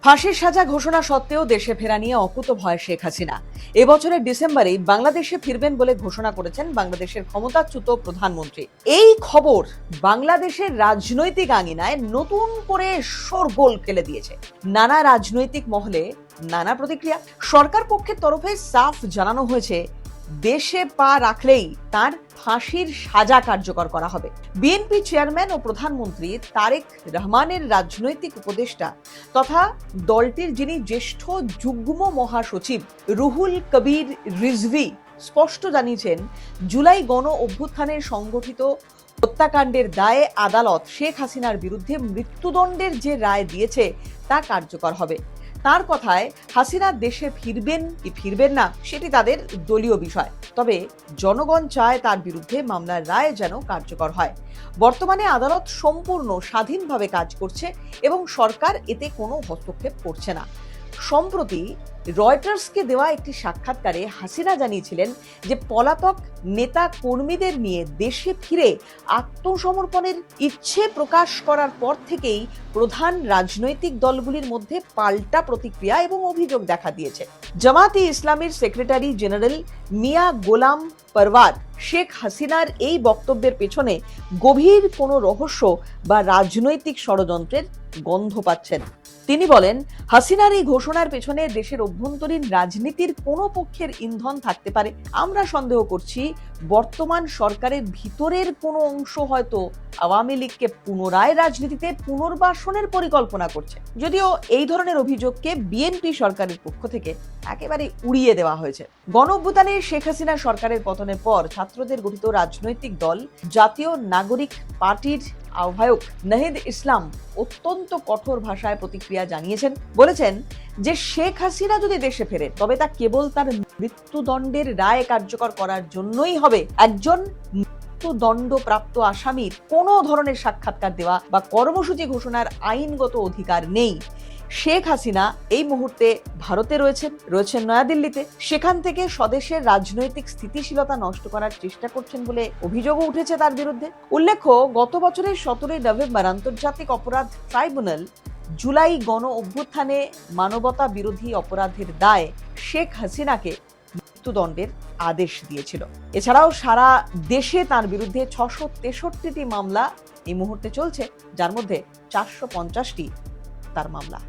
ফাঁসির সাজা ঘোষণা সত্ত্বেও দেশে ফেরা নিয়ে অকুতোভয় শেখ হাসিনা এবছরের ডিসেম্বরেই বাংলাদেশে ফিরবেন বলে ঘোষণা করেছেন বাংলাদেশের ক্ষমতাচ্যুত প্রধানমন্ত্রী। এই খবর বাংলাদেশের রাজনৈতিক আঙিনায় নতুন করে শোরগোল ফেলে দিয়েছে। নানা রাজনৈতিক মহলে নানা প্রতিক্রিয়া। সরকার পক্ষের তরফে সাফ জানানো হয়েছে, দেশে পা রাখলেই তার ফাঁসির সাজা কার্যকর করা হবে। বিএনপি চেয়ারম্যান ও প্রধানমন্ত্রী তারেক রহমানের রাজনৈতিক উপদেষ্টা তথা দলটির যিনি জ্যেষ্ঠ যুগ্ম মহাসচিব রুহুল কবির রিজভী স্পষ্ট জানিয়েছেন, জুলাই গণ অভ্যুত্থানের সংগঠিত হত্যাকাণ্ডের দায়ে আদালত শেখ হাসিনার বিরুদ্ধে মৃত্যুদণ্ডের যে রায় দিয়েছে তা কার্যকর হবে। তার কথায়, হাসিনা দেশে ফিরবেন কি ফিরবেন না সেটি তাদের দলীয় বিষয়, তবে জনগণ চায় তার বিরুদ্ধে মামলার রায় যেন কার্যকর হয়। বর্তমানে আদালত সম্পূর্ণ স্বাধীনভাবে কাজ করছে এবং সরকার এতে কোনো হস্তক্ষেপ করছে না। সম্প্রতি রয়টার্সকে দেওয়া একটি সাক্ষাৎকারে হাসিনা জানিয়েছিলেন যে পলাতক নেতা কর্মীদের নিয়ে দেশে ফিরে আত্মসমর্পণের ইচ্ছে প্রকাশ করার পর থেকেই প্রধান রাজনৈতিক দলগুলির মধ্যে পাল্টা প্রতিক্রিয়া এবং অভিযোগ দেখা দিয়েছে। জামাতে ইসলামীর সেক্রেটারি জেনারেল মিয়া গোলাম পরওয়ার শেখ হাসিনার এই বক্তব্যের পেছনে গভীর কোনো রহস্য বা রাজনৈতিক ষড়যন্ত্রের গন্ধ পাচ্ছেন। তিনি বলেন, হাসিনার এই ঘোষণার পেছনে দেশের অভ্যন্তরীণ রাজনীতির কোনো পক্ষের ইন্ধন থাকতে পারে। আমরা সন্দেহ করছি বর্তমান সরকারের ভিতরের কোনো অংশ হয়তো আওয়ামী লীগকে পুনরায় রাজনীতিতে পুনর্বাসনের পরিকল্পনা করছে। যদিও এই ধরনের অভিযোগকে বিএনপি সরকারের পক্ষ থেকে একেবারে উড়িয়ে দেওয়া হয়েছে। গণ অভ্যুত্থানে শেখ হাসিনা সরকারের পতনের পর ছাত্রদের গঠিত রাজনৈতিক দল জাতীয় নাগরিক পার্টির আহ্বায়ক নাহিদ ইসলাম অত্যন্ত কঠোর ভাষায় প্রতিক্রিয়া জানিয়েছেন। বলেছেন যে শেখ হাসিনা যদি দেশে ফেরে তবে তা কেবল তার মৃত্যুদণ্ডের রায় কার্যকর করার জন্যই হবে। একজন মৃত্যুদণ্ডপ্রাপ্ত আসামির কোনো ধরনের সাক্ষাৎকার দেওয়া বা কর্মসূচি ঘোষণার আইনগত অধিকার নেই। শেখ হাসিনা এই মুহূর্তে ভারতে রয়েছেন নয়াদিল্লিতে। সেখান থেকে স্বদেশের রাজনৈতিক স্থিতিশীলতা নষ্ট করার চেষ্টা করছেন বলে অভিযোগও উঠেছে তার বিরুদ্ধে। উল্লেখ্য, গত বছরের 17 নভেম্বর আন্তর্জাতিক অপরাধ ট্রাইব্যুনাল জুলাই গণ অভ্যুত্থানে মানবতা বিরোধী অপরাধের দায়ে শেখ হাসিনাকে মৃত্যুদণ্ডের আদেশ দিয়েছিল। এছাড়াও সারা দেশে তার বিরুদ্ধে 663টি মামলা এই মুহূর্তে চলছে, যার মধ্যে 450টি তার মামলা।